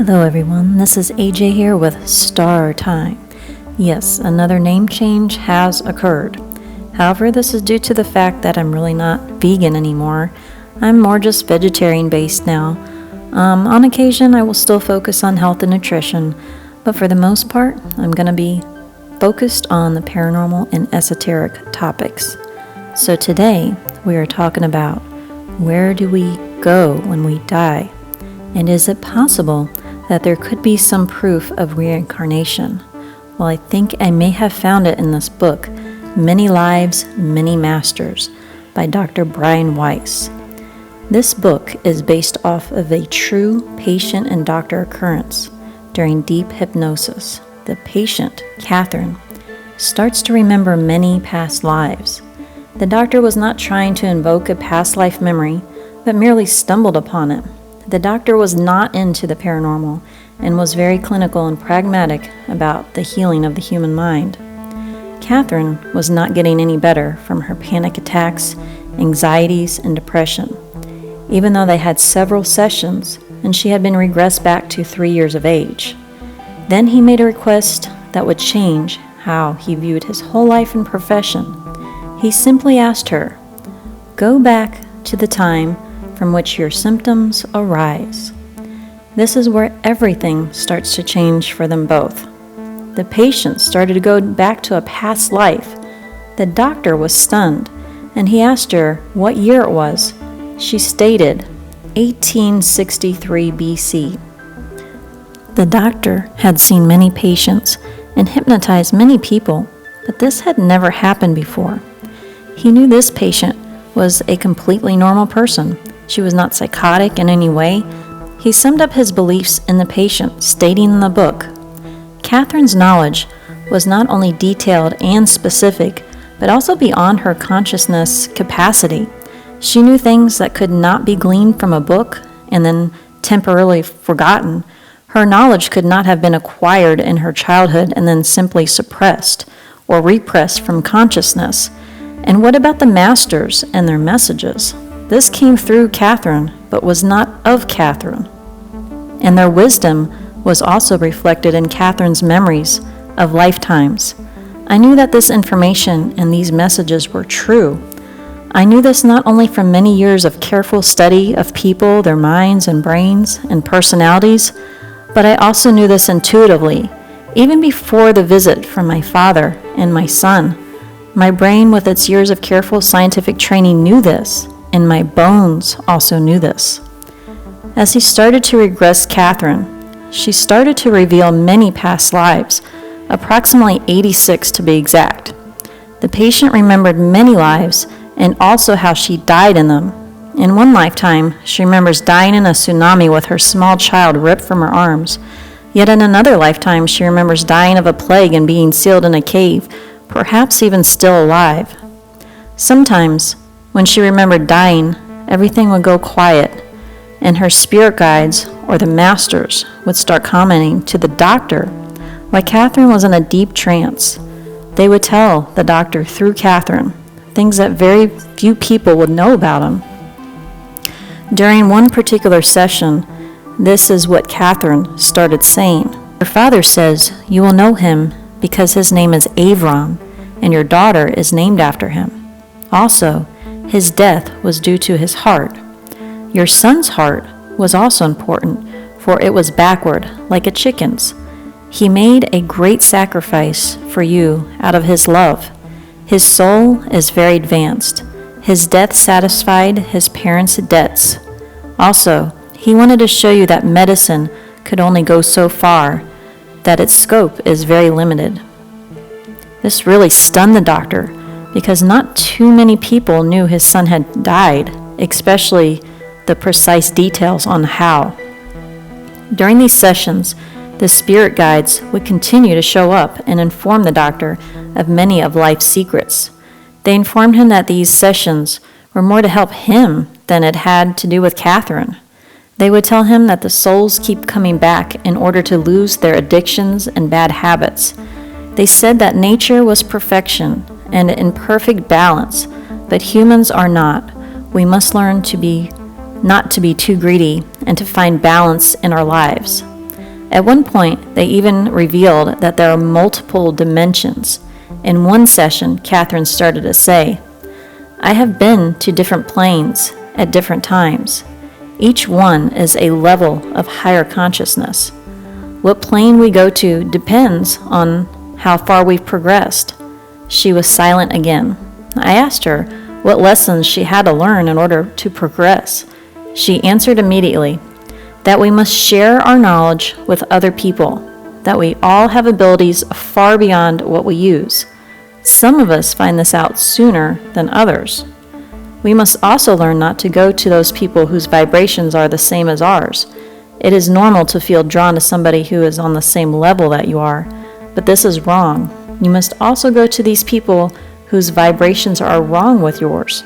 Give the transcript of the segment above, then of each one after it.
Hello everyone, this is AJ here with Star Time. Yes, another name change has occurred. However, this is due to the fact that I'm really not vegan anymore. I'm more just vegetarian based now. On occasion, I will still focus on health and nutrition, but for the most part, I'm going to be focused on the paranormal and esoteric topics. So today, we are talking about where do we go when we die? And is it possible that there could be some proof of reincarnation? Well, I think I may have found it in this book, Many Lives, Many Masters, by Dr. Brian Weiss. This book is based off of a true patient and doctor occurrence. During deep hypnosis, the patient, Catherine, starts to remember many past lives. The doctor was not trying to invoke a past life memory, but merely stumbled upon it. The doctor was not into the paranormal and was very clinical and pragmatic about the healing of the human mind. Catherine was not getting any better from her panic attacks, anxieties, and depression, even though they had several sessions and she had been regressed back to 3 years of age. Then he made a request that would change how he viewed his whole life and profession. He simply asked her, "Go back to the time from which your symptoms arise." This is where everything starts to change for them both. The patient started to go back to a past life. The doctor was stunned, and he asked her what year it was. She stated 1863 BC. The doctor had seen many patients and hypnotized many people, but this had never happened before. He knew this patient was a completely normal person. She was not psychotic in any way. He summed up his beliefs in the patient, stating in the book, Catherine's knowledge was not only detailed and specific, but also beyond her consciousness capacity. She knew things that could not be gleaned from a book and then temporarily forgotten. Her knowledge could not have been acquired in her childhood and then simply suppressed or repressed from consciousness. And what about the masters and their messages? This came through Catherine, but was not of Catherine. And their wisdom was also reflected in Catherine's memories of lifetimes. I knew that this information and these messages were true. I knew this not only from many years of careful study of people, their minds and brains and personalities, but I also knew this intuitively, even before the visit from my father and my son. My brain, with its years of careful scientific training, knew this, and my bones also knew this. As he started to regress Catherine, she started to reveal many past lives, approximately 86 to be exact. The patient remembered many lives and also how she died in them. In one lifetime, she remembers dying in a tsunami with her small child ripped from her arms. Yet in another lifetime, she remembers dying of a plague and being sealed in a cave, perhaps even still alive. Sometimes, when she remembered dying, everything would go quiet, and her spirit guides, or the masters, would start commenting to the doctor why Catherine was in a deep trance. They would tell the doctor through Catherine things that very few people would know about him. During one particular session, this is what Catherine started saying. Your father says you will know him because his name is Avram, and your daughter is named after him. Also, his death was due to his heart. Your son's heart was also important, for it was backward, like a chicken's. He made a great sacrifice for you out of his love. His soul is very advanced. His death satisfied his parents' debts. Also, he wanted to show you that medicine could only go so far, that its scope is very limited. This really stunned the doctor, because not too many people knew his son had died, especially the precise details on how. During these sessions, the spirit guides would continue to show up and inform the doctor of many of life's secrets. They informed him that these sessions were more to help him than it had to do with Catherine. They would tell him that the souls keep coming back in order to lose their addictions and bad habits. They said that nature was perfection and in perfect balance, but humans are not. We must learn to be not to be too greedy and to find balance in our lives. At one point, they even revealed that there are multiple dimensions. In one session, Catherine started to say, "I have been to different planes at different times. Each one is a level of higher consciousness. What plane we go to depends on how far we've progressed." She was silent again. I asked her what lessons she had to learn in order to progress. She answered immediately that we must share our knowledge with other people, that we all have abilities far beyond what we use. Some of us find this out sooner than others. We must also learn not to go to those people whose vibrations are the same as ours. It is normal to feel drawn to somebody who is on the same level that you are, but this is wrong. You must also go to these people whose vibrations are wrong with yours.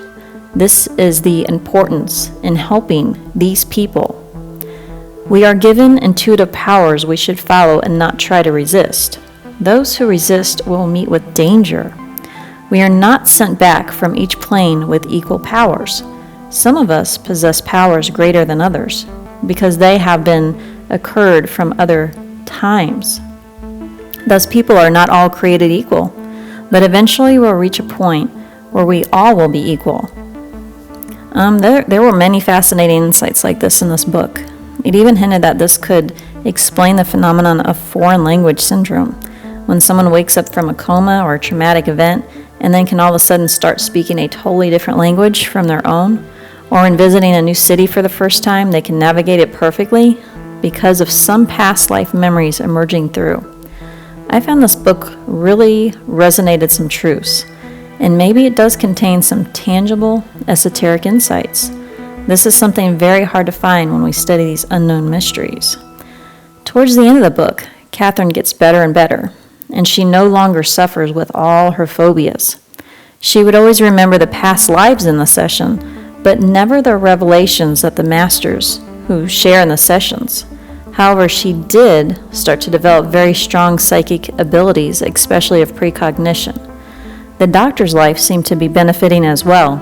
This is the importance in helping these people. We are given intuitive powers we should follow and not try to resist. Those who resist will meet with danger. We are not sent back from each plane with equal powers. Some of us possess powers greater than others because they have been occurred from other times. Thus, people are not all created equal, but eventually we'll reach a point where we all will be equal. There were many fascinating insights like this in this book. It even hinted that this could explain the phenomenon of foreign language syndrome, when someone wakes up from a coma or a traumatic event and then can all of a sudden start speaking a totally different language from their own, or when visiting a new city for the first time, they can navigate it perfectly because of some past life memories emerging through. I found this book really resonated some truths, and maybe it does contain some tangible, esoteric insights. This is something very hard to find when we study these unknown mysteries. Towards the end of the book, Catherine gets better and better, and she no longer suffers with all her phobias. She would always remember the past lives in the session, but never the revelations that the masters who share in the sessions. However, she did start to develop very strong psychic abilities, especially of precognition. The doctor's life seemed to be benefiting as well.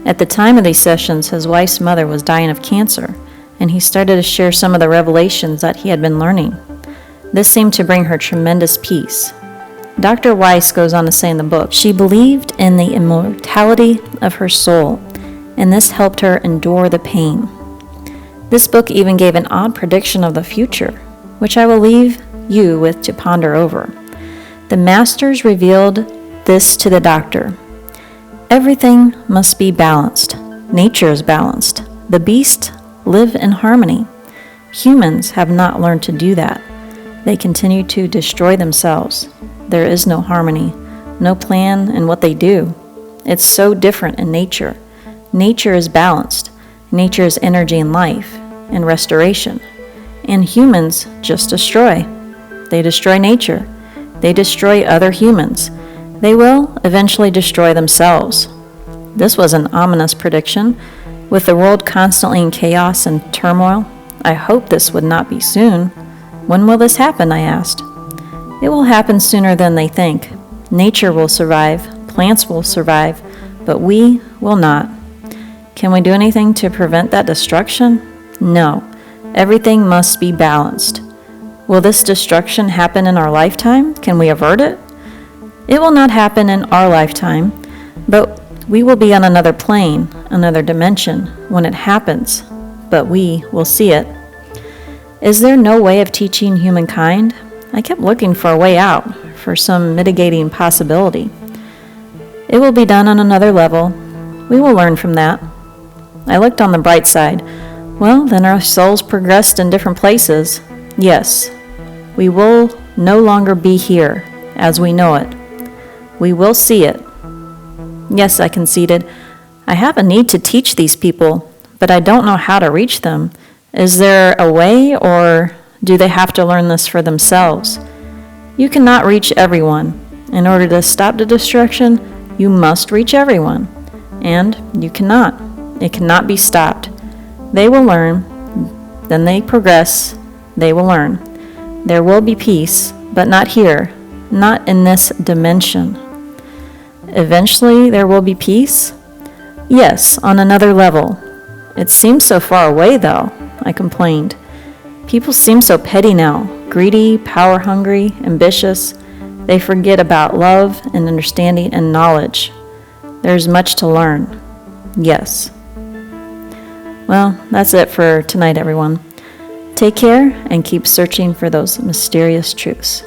At the time of these sessions, his wife's mother was dying of cancer, and he started to share some of the revelations that he had been learning. This seemed to bring her tremendous peace. Dr. Weiss goes on to say in the book, she believed in the immortality of her soul, and this helped her endure the pain. This book even gave an odd prediction of the future, which I will leave you with to ponder over. The masters revealed this to the doctor. Everything must be balanced. Nature is balanced. The beasts live in harmony. Humans have not learned to do that. They continue to destroy themselves. There is no harmony, no plan in what they do. It's so different in nature. Nature is balanced. Nature is energy and life and restoration. And humans just destroy. They destroy nature. They destroy other humans. They will eventually destroy themselves. This was an ominous prediction. With the world constantly in chaos and turmoil, I hope this would not be soon. When will this happen? I asked. It will happen sooner than they think. Nature will survive, plants will survive, but we will not. Can we do anything to prevent that destruction? No. Everything must be balanced. Will this destruction happen in our lifetime? Can we avert it? It will not happen in our lifetime, but we will be on another plane, another dimension, when it happens, but we will see it. Is there no way of teaching humankind? I kept looking for a way out, for some mitigating possibility. It will be done on another level. We will learn from that. I looked on the bright side. Well, then our souls progressed in different places. Yes, we will no longer be here as we know it. We will see it. Yes, I conceded. I have a need to teach these people, but I don't know how to reach them. Is there a way, or do they have to learn this for themselves? You cannot reach everyone. In order to stop the destruction, you must reach everyone. And you cannot. It cannot be stopped. They will learn. Then they progress. They will learn. There will be peace, but not here, not in this dimension. Eventually there will be peace? Yes, on another level. It seems so far away, though, I complained. People seem so petty now. greedy, power-hungry, ambitious. They forget about love and understanding and knowledge. There's much to learn. Yes. Well, that's it for tonight, everyone. Take care and keep searching for those mysterious truths.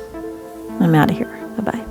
I'm out of here. Bye-bye.